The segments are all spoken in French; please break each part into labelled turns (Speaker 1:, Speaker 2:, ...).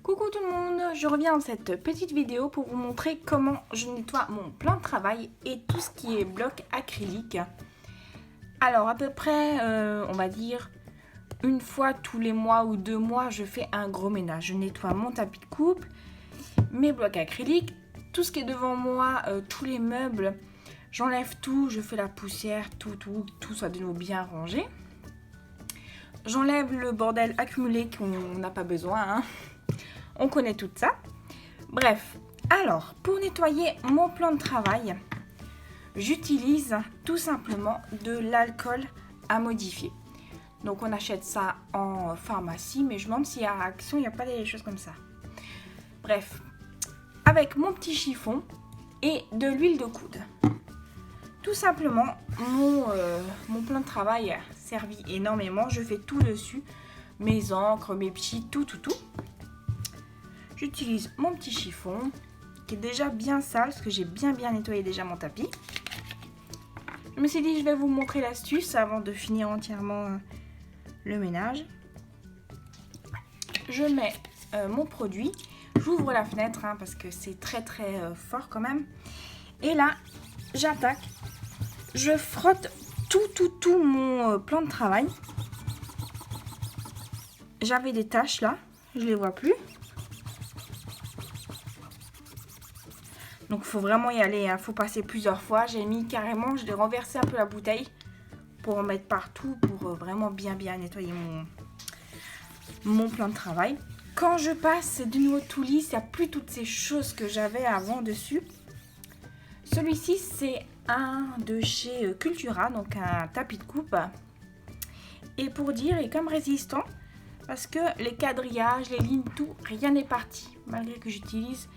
Speaker 1: Coucou tout le monde, je reviens dans cette petite vidéo pour vous montrer comment je nettoie mon plan de travail et tout ce qui est bloc acrylique. Alors à peu près, on va dire, une fois tous les mois ou 2 mois, je fais un gros ménage. Je nettoie mon tapis de coupe, mes blocs acryliques, tout ce qui est devant moi, tous les meubles. J'enlève tout, je fais la poussière, tout soit de nouveau bien rangé. J'enlève le bordel accumulé qu'on n'a pas besoin, hein. On connaît tout ça. Bref, alors, pour nettoyer mon plan de travail, j'utilise tout simplement de l'alcool à modifier. Donc, on achète ça en pharmacie, mais je me demande s'il y a Action, il n'y a pas des choses comme ça. Bref, avec mon petit chiffon et de l'huile de coude. Tout simplement, mon plan de travail a servi énormément. Je fais tout dessus, mes encres, mes petits, tout. J'utilise mon petit chiffon qui est déjà bien sale parce que j'ai bien nettoyé déjà mon tapis. Je me suis dit je vais vous montrer l'astuce avant de finir entièrement le ménage. Je mets mon produit, j'ouvre la fenêtre parce que c'est très fort quand même. Et là, j'attaque. Je frotte tout mon plan de travail. J'avais des taches là, je les vois plus. Donc il faut vraiment y aller, il faut passer plusieurs fois. J'ai mis carrément, je l'ai renversé un peu la bouteille pour en mettre partout, pour vraiment bien nettoyer mon plan de travail. Quand je passe de nouveau tout lisse, il n'y a plus toutes ces choses que j'avais avant dessus. Celui-ci c'est un de chez Cultura, donc un tapis de coupe. Et pour dire, il est comme résistant parce que les quadrillages, les lignes, tout, rien n'est parti. Malgré que j'utilise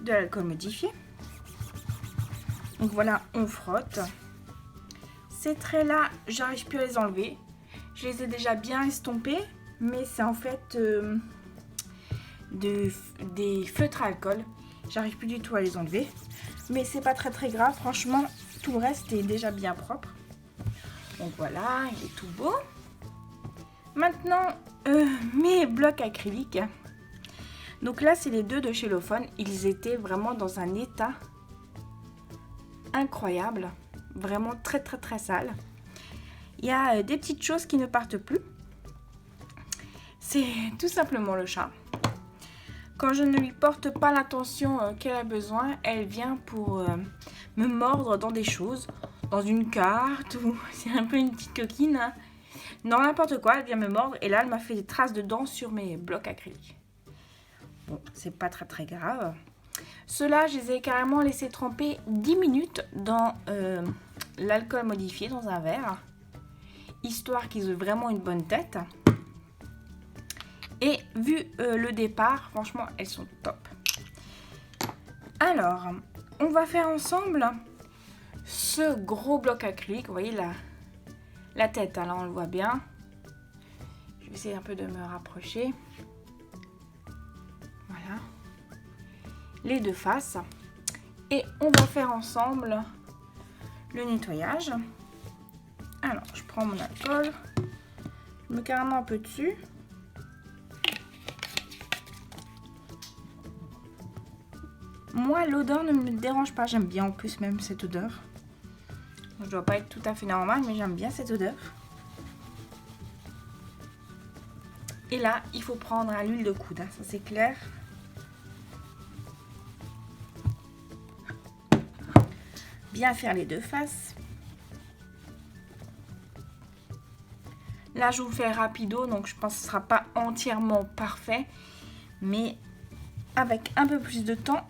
Speaker 1: de l'alcool modifié. Donc voilà, on frotte. Ces traits là, j'arrive plus à les enlever. Je les ai déjà bien estompés, mais c'est en fait des feutres à alcool. J'arrive plus du tout à les enlever. Mais c'est pas très grave, franchement, tout le reste est déjà bien propre. Donc voilà, il est tout beau. Maintenant, mes blocs acryliques. Donc là, c'est les deux de chez Lofon. Ils étaient vraiment dans un état incroyable. Vraiment très sale. Il y a des petites choses qui ne partent plus. C'est tout simplement le chat. Quand je ne lui porte pas l'attention qu'elle a besoin, elle vient pour me mordre dans des choses. Dans une carte ou c'est un peu une petite coquine. Dans n'importe quoi, elle vient me mordre. Et là, elle m'a fait des traces de dents sur mes blocs acryliques. Bon, c'est pas très grave. Ceux-là, je les ai carrément laissés tremper 10 minutes dans l'alcool modifié dans un verre, histoire qu'ils aient vraiment une bonne tête. Et vu le départ, franchement, elles sont top. Alors, on va faire ensemble ce gros bloc acrylique. Vous voyez la tête, là on le voit bien. Je vais essayer un peu de me rapprocher. Voilà. Les deux faces. Et on va faire ensemble le nettoyage. Alors, je prends mon alcool. Je mets carrément un peu dessus. Moi, l'odeur ne me dérange pas. J'aime bien en plus même cette odeur. Je dois pas être tout à fait normale, mais j'aime bien cette odeur. Et là, il faut prendre à l'huile de coude. Ça, c'est clair. Bien faire les deux faces. Là, je vous fais rapido, donc je pense que ce ne sera pas entièrement parfait. Mais avec un peu plus de temps,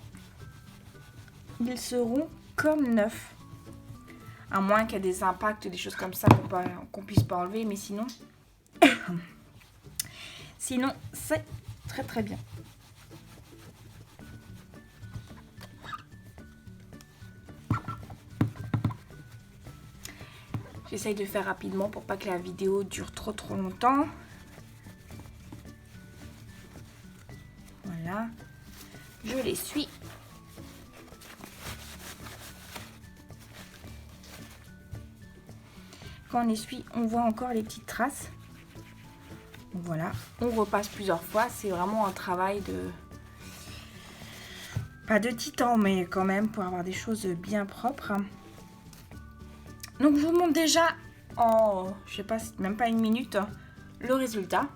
Speaker 1: ils seront comme neufs. À moins qu'il y ait des impacts, des choses comme ça qu'on puisse pas enlever. Mais sinon, c'est très bien. J'essaye de faire rapidement pour pas que la vidéo dure trop longtemps. Voilà. Je l'essuie. Quand on essuie, on voit encore les petites traces. Voilà, on repasse plusieurs fois. C'est vraiment un travail Pas de titan, mais quand même pour avoir des choses bien propres. Donc je vous montre déjà en, je sais pas, même pas une minute, le résultat.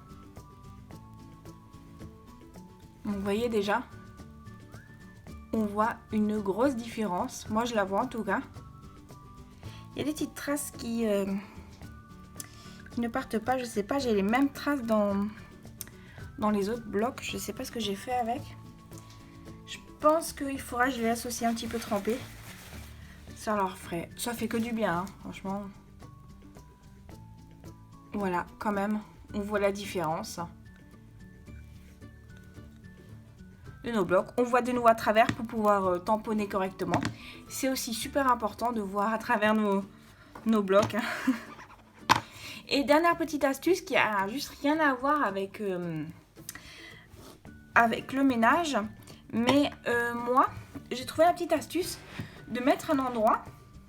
Speaker 1: Donc vous voyez déjà, on voit une grosse différence. Moi je la vois en tout cas. Il y a des petites traces qui ne partent pas. Je sais pas, j'ai les mêmes traces dans les autres blocs. Je sais pas ce que j'ai fait avec. Je pense qu'il faudra que je les laisse aussi un petit peu tremper. Ça leur ferait, ça fait que du bien, hein, franchement. Voilà, quand même, on voit la différence de nos blocs. On voit de nouveau à travers pour pouvoir tamponner correctement. C'est aussi super important de voir à travers nos blocs. Et dernière petite astuce qui a juste rien à voir avec le ménage. Mais moi, j'ai trouvé la petite astuce de mettre un endroit,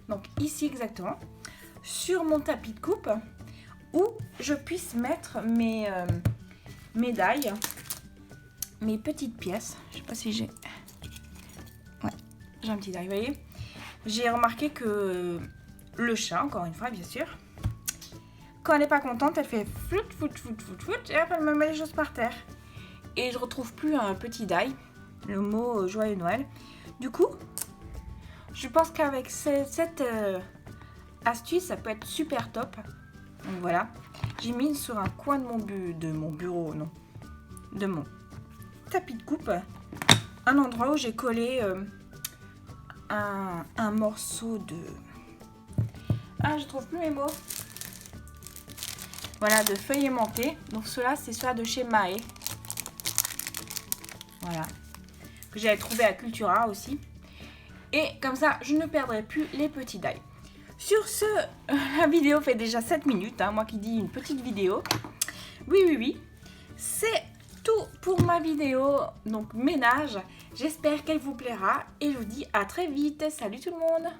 Speaker 1: donc ici exactement, sur mon tapis de coupe, où je puisse mettre mes médailles, mes petites pièces. Je sais pas si j'ai... Ouais, j'ai un petit die, vous voyez. J'ai remarqué que le chat, encore une fois, bien sûr, quand elle n'est pas contente, elle fait flout, flout, flout, flout, flout, et hop, elle me met les choses par terre. Et je retrouve plus un petit die, le mot Joyeux Noël. Du coup, je pense qu'avec cette astuce, ça peut être super top. Donc voilà, j'ai mis sur un coin de mon bureau, non, de mon tapis de coupe, un endroit où j'ai collé un morceau de... Ah, je trouve plus mes mots. Voilà, de feuilles aimantées. Donc cela, c'est cela de chez Mae. Voilà, que j'avais trouvé à Cultura aussi. Et comme ça, je ne perdrai plus les petits die. Sur ce, la vidéo fait déjà 7 minutes. Hein, moi qui dis une petite vidéo. Oui. C'est tout pour ma vidéo. Donc ménage. J'espère qu'elle vous plaira. Et je vous dis à très vite. Salut tout le monde.